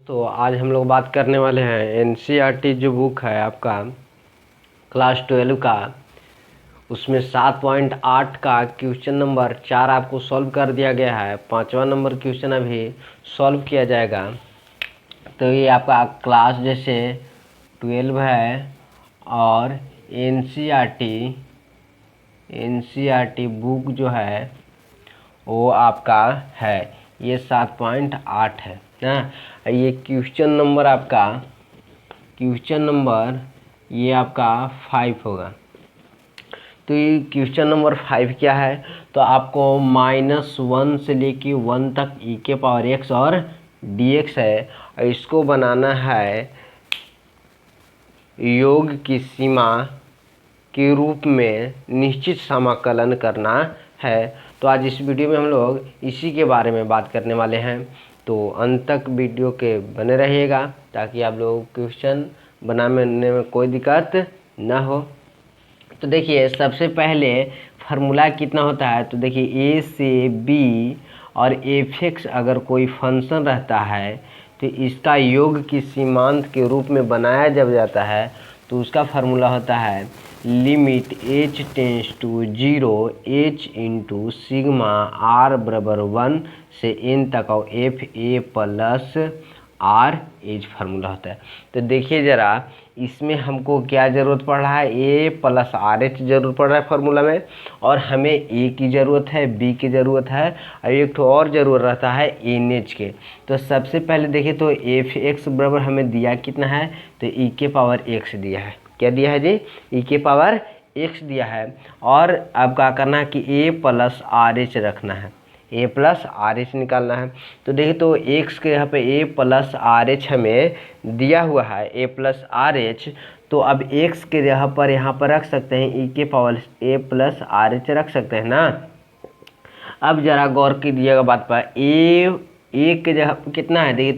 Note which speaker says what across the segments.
Speaker 1: तो आज हम लोग बात करने वाले हैं एनसीईआरटी जो बुक है आपका क्लास 12 का, उसमें 7.8 का क्वेश्चन नंबर 4 आपको सॉल्व कर दिया गया है। 5वां नंबर क्वेश्चन अभी सॉल्व किया जाएगा। तो ये आपका क्लास जैसे 12 है और एनसीईआरटी बुक जो है वो आपका है, ये 7.8 है ना। ये क्वेश्चन नंबर ये आपका 5 होगा। तो ये क्वेश्चन नंबर 5 क्या है, तो आपको -1 से लेके 1 तक ई के पावर एक्स और dx है, और इसको बनाना है योग की सीमा के रूप में निश्चित समाकलन करना है। तो आज इस वीडियो में हम लोग इसी के बारे में बात करने वाले हैं। तो अंत तक वीडियो के बने रहिएगा ताकि आप लोग क्वेश्चन बनाने में कोई दिक्कत ना हो। तो देखिए सबसे पहले फार्मूला कितना होता है, तो देखिए ए से बी और एफ एक्स अगर कोई फंक्शन रहता है तो इसका योग की सीमांत के रूप में बनाया जब जाता है तो उसका फार्मूला होता है limit h tends to 0 h into sigma r बराबर 1 से n तक और F A plus R H formula होता है। तो देखिए ज़रा इसमें हमको क्या ज़रूरत पड़ रहा है, ए प्लस आर एच ज़रूरत पड़ रहा है फार्मूला में, और हमें ए की ज़रूरत है, बी की ज़रूरत है, और एक तो और ज़रूरत रहता है एन एच के। तो सबसे पहले देखिए तो एफ एक्स बराबर हमें दिया कितना है, तो ई के पावर एक्स दिया है। क्या दिया है जी, ई के पावर एक्स दिया है। और अब क्या करना है कि ए प्लस आर एच रखना है, ए प्लस आर एच निकालना है। तो देखिए तो एक्स के यहाँ पे ए प्लस आर एच हमें दिया हुआ है, ए प्लस आर एच। तो अब एक्स के जगह पर यहाँ पर रख सकते हैं ई के पावर ए प्लस आर एच रख सकते हैं ना। अब जरा गौर कीजिएगा बात पर, ए के जगह पर कितना है देखिए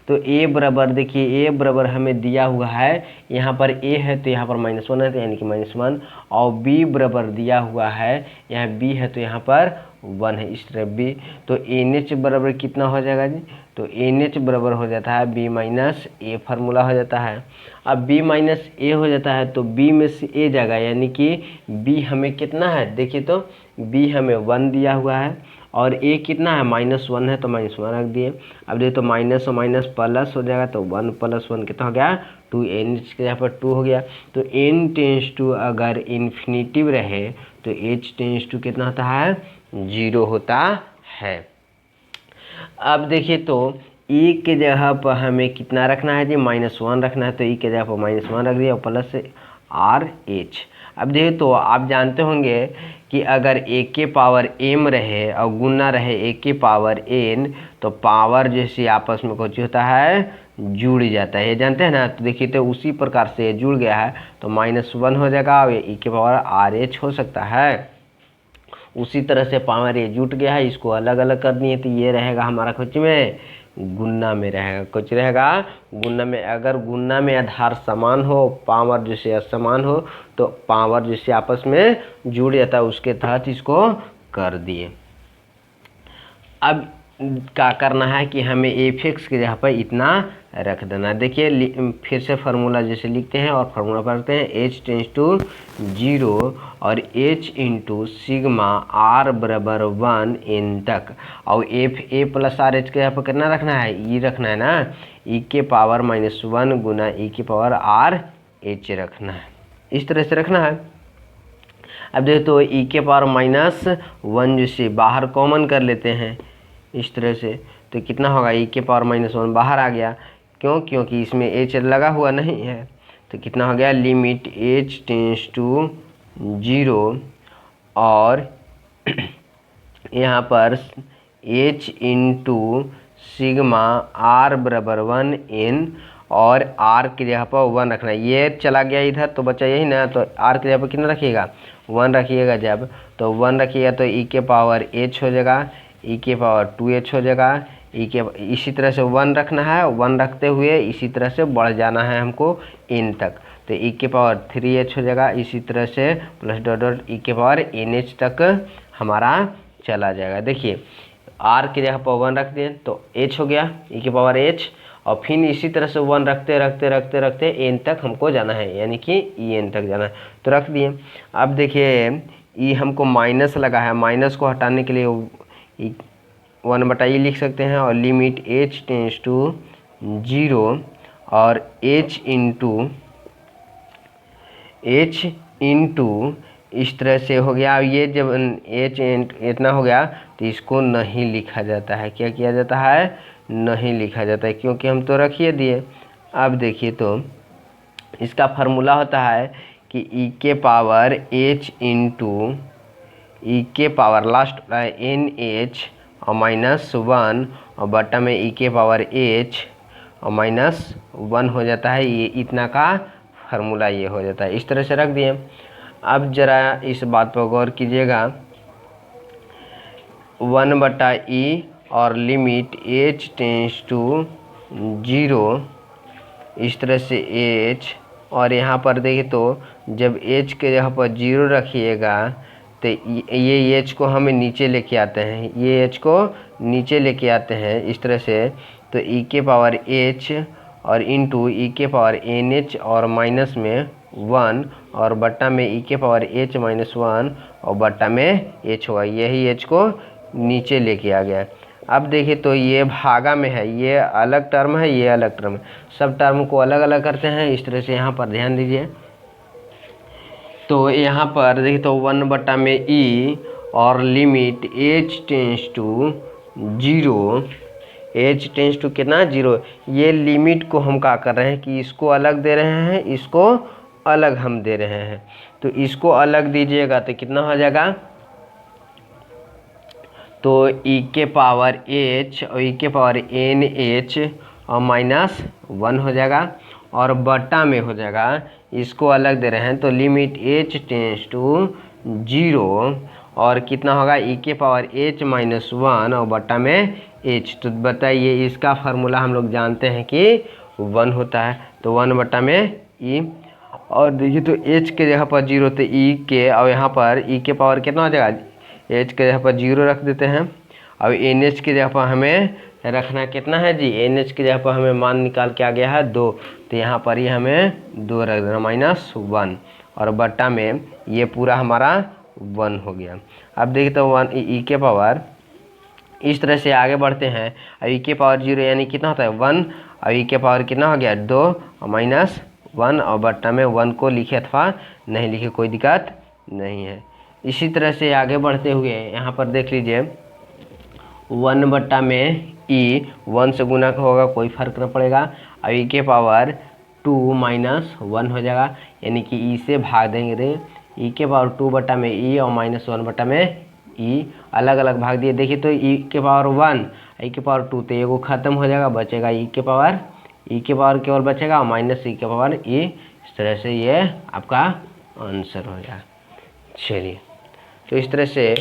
Speaker 1: तो ए बराबर, देखिए ए बराबर हमें दिया हुआ है, यहाँ पर ए है तो यहाँ पर -1 है तो यानी कि -1, और बी बराबर दिया हुआ है, यहाँ बी है तो यहाँ पर 1 है, इस तरह बी। तो एन एच बराबर कितना हो जाएगा जी, तो एन एच बराबर हो जाता है बी माइनस ए, फार्मूला हो जाता है। अब बी माइनस ए हो जाता है तो बी में से ए जाएगा, यानी कि बी हमें कितना है, देखिए तो बी हमें 1 दिया हुआ है और ए कितना है -1 है तो -1 रख दिए। अब देखिए तो माइनस और माइनस प्लस हो जाएगा तो 1 + 1 कितना हो गया 2, एन एच के यहाँ पर 2 हो गया। तो एन टेंस टू अगर इन्फिनिटिव रहे तो एच टेंस टू कितना होता है 0 होता है। अब देखिए तो ई के जगह पर हमें कितना रखना है जी, -1 रखना है, तो ई के जगह पर -1 रख दिया और प्लस आर एच। अब देखिए तो आप जानते होंगे कि अगर ए के पावर एम रहे और गुना रहे ए के पावर एन तो पावर जैसे आपस में कुछ होता है जुड़ जाता है, ये जानते हैं ना। तो देखिए तो उसी प्रकार से जुड़ गया है तो -1 हो जाएगा और ई के पावर आर एच हो सकता है। उसी तरह से पावर ये जुट गया है, इसको अलग अलग कर दिए तो ये रहेगा हमारा कुछ में गुना में रहेगा, कुछ रहेगा गुना में। अगर गुना में आधार समान हो, पावर जैसे असमान हो तो पावर जैसे आपस में जुड़ जाता है, उसके तहत इसको कर दिए। अब क्या करना है कि हमें एफ एक्स के जगह पर इतना रख देना। देखिए फिर से फार्मूला जैसे लिखते हैं और फार्मूला पढ़ते हैं, एच टेंस टू 0 और एच इंटू सिग्मा आर बराबर 1 इन तक, और F A plus R H के यहाँ पर कितना रखना है, ई रखना है ना, ई के पावर -1 गुना ई के पावर आर एच रखना है, इस तरह से रखना है। अब देखो तो ई के पावर -1 जैसे बाहर कॉमन कर लेते हैं इस तरह से, तो कितना होगा ई के पावर -1 बाहर आ गया, क्योंकि इसमें एच लगा हुआ नहीं है। तो कितना हो गया लिमिट एच टेंस टू 0 और यहाँ पर एच इंटू सिग्मा आर बराबर 1 इन, और आर की जगह पर 1 रखना है, ये चला गया इधर तो बचा यही ना, तो आर की जगह पर कितना रखिएगा 1 रखिएगा, जब तो 1 रखिएगा तो ई के पावर एच हो जाएगा, ई के पावर 2h हो जाएगा, ई के इसी तरह से 1 रखना है, 1 रखते हुए इसी तरह से बढ़ जाना है हमको n तक, तो ई के पावर 3h हो जाएगा, इसी तरह से प्लस डॉट डॉट ई के पावर nh तक हमारा चला जाएगा। देखिए आर की जगह पर 1 रख दिए तो h हो गया ई के पावर h, और फिर इसी तरह से 1 रखते रखते रखते रखते n तक हमको जाना है, यानी कि en तक जाना है। तो रख दिए। अब देखिए ई हमको माइनस लगा है, माइनस को हटाने के लिए 1/e लिख सकते हैं और लिमिट h टेंस टू 0 और h इंटू इस तरह से हो गया। अब ये जब h इतना हो गया तो इसको नहीं लिखा जाता है। क्या किया जाता है? नहीं लिखा जाता है, क्योंकि हम तो रखिए दिए। अब देखिए तो इसका फार्मूला होता है कि e के पावर h इंटू ई के पावर लास्ट NH और -1 और बटा में e के पावर h और -1 हो जाता है। ये इतना का फार्मूला ये हो जाता है। इस तरह से रख दिए। अब जरा इस बात पर गौर कीजिएगा, 1/e और लिमिट h टेंस टू 0 इस तरह से h, और यहाँ पर देखिए तो जब h के जगह पर 0 रखिएगा तो ये h को हमें नीचे लेके आते हैं, ये h को नीचे लेके आते हैं इस तरह से। तो e के पावर h और इंटू ई के पावर NH और माइनस में 1 और बट्टा में e के पावर h -1 और बट्टा में h हुआ, यही h को नीचे लेके आ गया। अब देखिए तो ये भागा में है, ये अलग टर्म है, ये अलग टर्म है, सब टर्म को अलग अलग करते हैं इस तरह से। यहाँ पर ध्यान दीजिए तो यहाँ पर देखिए तो 1/e और limit h tends to 0, h tends to कितना 0, ये लिमिट को हम क्या कर रहे हैं कि इसको अलग दे रहे हैं, इसको अलग हम दे रहे हैं। तो इसको अलग दीजिएगा तो कितना हो जाएगा, तो e के पावर h और e के पावर NH और -1 हो जाएगा और बटा में हो जाएगा, इसको अलग दे रहे हैं तो लिमिट h टेंस टू 0 और कितना होगा e के पावर h -1 और बटा में h। तो बताइए इसका फार्मूला हम लोग जानते हैं कि 1 होता है, तो 1 में e और देखिए तो h के जगह पर 0 तो e के, और यहाँ पर e के पावर कितना हो जाएगा, h के जगह पर 0 रख देते हैं। अब NH की जगह पर हमें रखना कितना है जी, NH की जगह पर हमें मान निकाल के आ गया है 2, तो यहाँ पर ही हमें 2 रख देना -1 और बट्टा में ये पूरा हमारा 1 हो गया। अब देखिए तो 1 e के पावर, इस तरह से आगे बढ़ते हैं। अब e के पावर 0 यानी कितना होता है 1, और e के पावर कितना हो गया 2 और -1 और बट्टा में 1 को लिखे अथवा नहीं लिखे कोई दिक्कत नहीं है। इसी तरह से आगे बढ़ते हुए यहाँ पर देख लीजिए 1 में e 1 से गुना होगा, कोई फर्क न पड़ेगा। अब e के पावर 2 -1 हो जाएगा, यानी कि e से भाग देंगे रे, e के पावर 2 में e और -1 में e अलग अलग भाग दिए। देखिए तो e के पावर 1 e के पावर 2 तो एगो खत्म हो जाएगा, बचेगा e के पावर केवल बचेगा और -e के पावर e। इस तरह से ये आपका आंसर हो जाएगा। चलिए तो इस तरह से